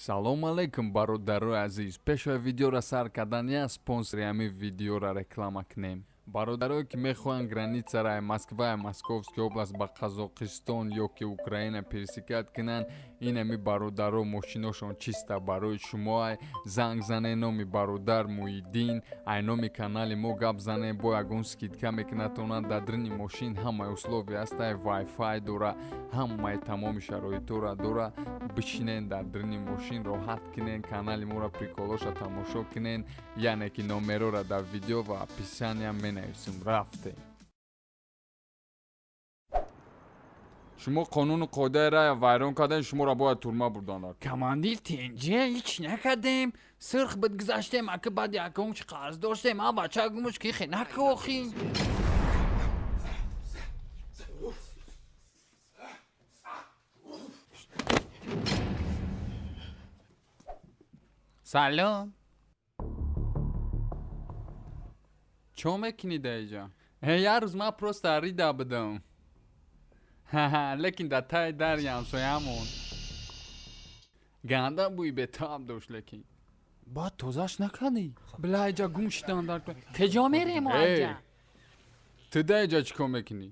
Салом алейкум бародарои азиз. Пешои видеора сар кардания спонсори ҳамин видеора реклама кунем. Бародарое ки мехоҳанд границараи Москва, Московская область ба Қазоқистон ё ки Украина пересекат кунанд, ин ҳами бародаро мошиношон чиста барои шумо. Занг занед номи бародар Муҳиддин, ай номи канали мо гап занед, бо ягон скидка мекунатонанд. Дар дрини мошин ҳамаи условия ҳастае, вайфай дора, ҳамаи тамоми шароитора дора. Бишинен дар дрини мошин роҳат кунен, канали моро приколоша тамошо кунен, яъне ки номерора дар видео ва описания менависим. Рафте. шумо қонуну қоидаи вайрон кардан, шуморо бояд турма бурданд. Командир тенҷе ҳеҷ накардем. Сирх бидгузаштем, ака баъд якон чи қарз доштем. Ҳа бача гумуш ки хе накохи. Салом. Чо мекунӣ даиҷа? Як рӯз ман просто рида будам. Лекин дар таи дари ҳамсоямон ганда бӯи бетаб дошт. Лекин Баъд тозаш накардӣ? билаиҷа гум шидан дар Кеҷо мерем аҷа? ту даиҷа чӣ кор мекунӣ?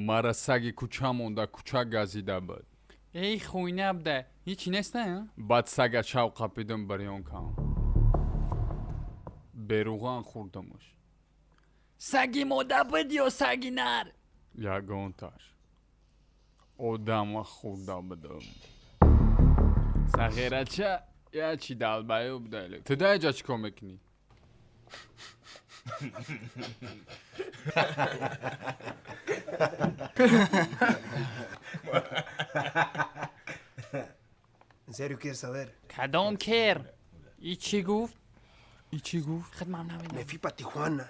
Мара саги кӯча монда, кӯча газида буд. Эй хуйна буда, ҳеҷ неста? Баъд сага чав қапидам барён кам. Беруған хурдамаш. Саги мода буд ё саги нар? Ягонташ. Одама хурда будам. Сағирача я чи далбаё будали. Ту даиҷа чӣ кор мекунӣ? ¿En serio quieres saber? Кадом кер? И чӣ гуфт? И чӣ гуфт? Хидмам Me намедонам. fui para Tijuana,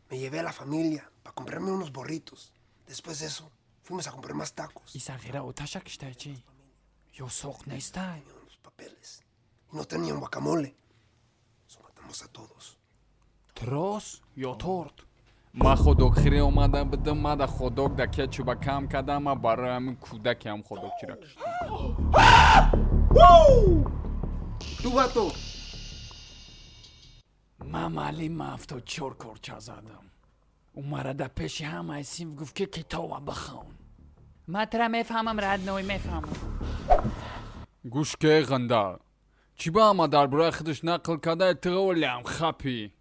me llevé a la familia para comprarme unos burritos. Después de eso, fuimos a comprar más tacos. И сағира оташа кишта чи? Ё соқ нестай? Tenían unos papeles y no tenían guacamole. Eso matamos a todos. Трос ё торт? Ма ходокхире омада будам, мада ходок да ки чуба кам кардам, ма барои ҳамин кӯдаки ҳам ходокчира киштам. ¡Tú, vato! Ман маълима 74 корча задам. Умара да пеши ҳамаи синф гуфт ки китоба бихон. Матра мефаҳмам, радной мефаҳмам. гӯш ке ғанда чӣ ба ҳама дар бораи худаш нақл карда тиғолиам хапӣ.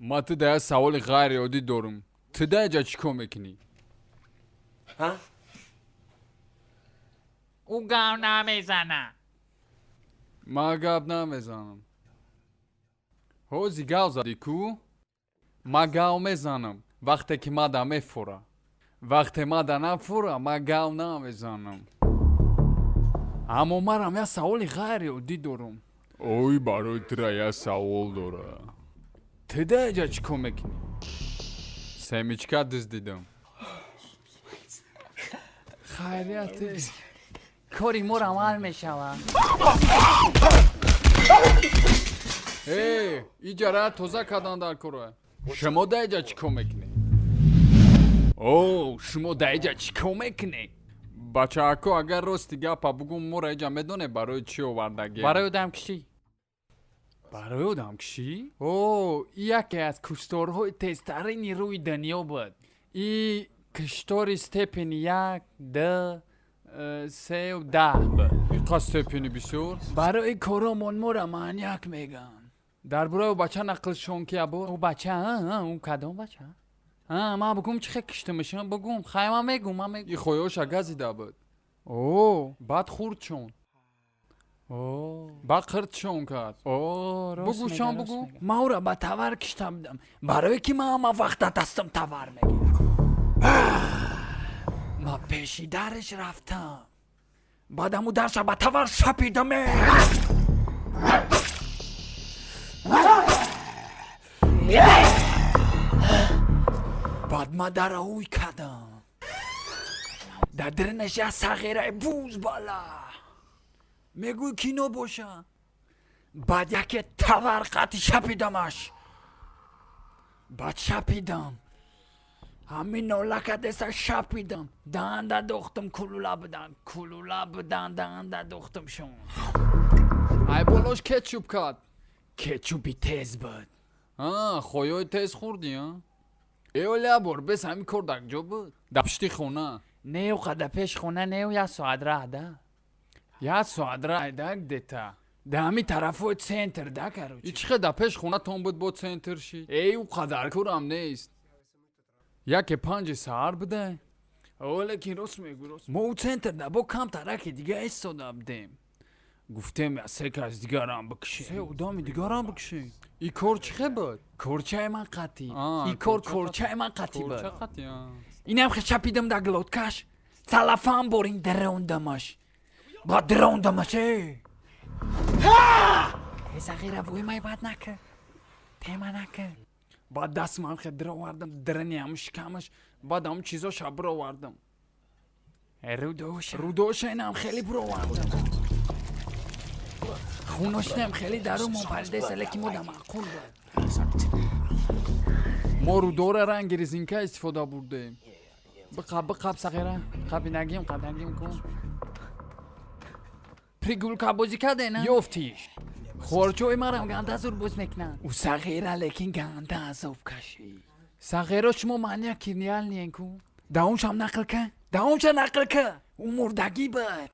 ма ту дая саволи ғайриоддӣ дорум. Ту даиҷа чӣ кор мекунӣ? ¿Ah? ӯ гап намезанад. Ма гап намезанам. ҳози гав задӣ кӯ? Ма гав мезанам вақте ки мада мефура. Вақте мада нафура, ма гав намезанам. Аммо марам як саволи ғайриоддӣ дорум. Ой, барои тура як савол дора. Ту даиҷа чӣ кор мекунӣ? Семичка дуздидам. хайрияте кори моро амал мешавад. иҷара тоза кардан дар кора. Шумо даиҷа чӣ кор мекунӣ? О, шумо даиҷа чӣ кор мекунӣ? Бачаако, агар рости гапа бугум, моро иҷа медонед барои чӣ овардагӣ? барои одамкишӣ. барои одамкишӣ? О, ин яке аз кушторҳои тезтарини рӯи дунё буд. И куштори степени 1, 2, 3 ва 10 буд. Иқа степени бисёр? барои коромон моро маньяк меган. дар бораи бача нақлшон кия буд? ӯ бача? ӯ кадом бача? Ман бугум чӣ хел киштимашон бугум. Хай ман мегум, ман мегум. И хоёша газида буд? О, баъд хурд шон. О, баъд қирд шон кард. раст Бугу, мега, шон раст бугу. мега. Ман ӯро ба тавар кишта будам, барое ки ман ҳама вақта дастам тавар мегирам. Ман пеши дараш рафтам, баъд аму дарша ба тавар шапидам. баъд ман дара ӯй кардам. дар дринаш як сағираи буз бала мегӯй кино боша. баъд яке тавар қати шапидамаш. баъд шапидам. ҳамин нолака деса шапидам. даанда дохтам кулула будан. Даанда дохтам шон. ай болош кетчуп кад кетчупи тез буд. хоёи тез хурдӣ эоля борбес ҳами кор дакҷо буд дапшти хона Неу қада пеш хона неу я соат рада. як соат райдак дета Да ҳами тарафои центр да карочи. ичи қада пеш хонатон буд бо центр ши эй у қадар курам нест яке 5 саҳар буда Олекин рост мегӯ рост. Мо у центр да бо кам тараки дига истода будем. Гуфтем я се кас дигарам бикши. се одами дигарам бикши и кор чӣ қа буд Корчаи ман қатӣ. А, И кор корча корчаи ман қатӣ буд. корча қати Инам чапидам да глоткаш. Салафам борин дрондамаш. Ба дрондамаш э. Сағира вой май бад нака. Тема нака. баъд дастман хе дровардам драням шикамаш баъд ҳам чизо шабровардам Рудоша. рудошайнам хеле бировардам Хуношнам хели дару мо пардеса леки мо да маъқул буд. мо рудора ранги резинка истифода бурдем Биқаб Сағира. Қабинагим қадагим кун. Пригулка бозӣ кардена? ёфтиш Хорчои марам ганда зур боз мекунанд. У Сағира лекин ганда азоб каши. Сағира шумо маньяк криминалниен ку? Дауншам нақл ка? Даунша нақл ка? У мурдагӣ буд.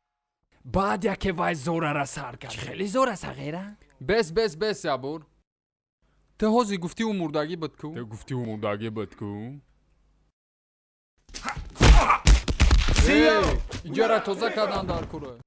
Баъд яке вай зорара сар кард. Чӣ хеле зора Сағира? бес ябур ту ҳозир гуфтӣ у мурдагӣ буд ку ту гуфтӣ у мурдагӣ буд ку иҷора тоза кардан дар кура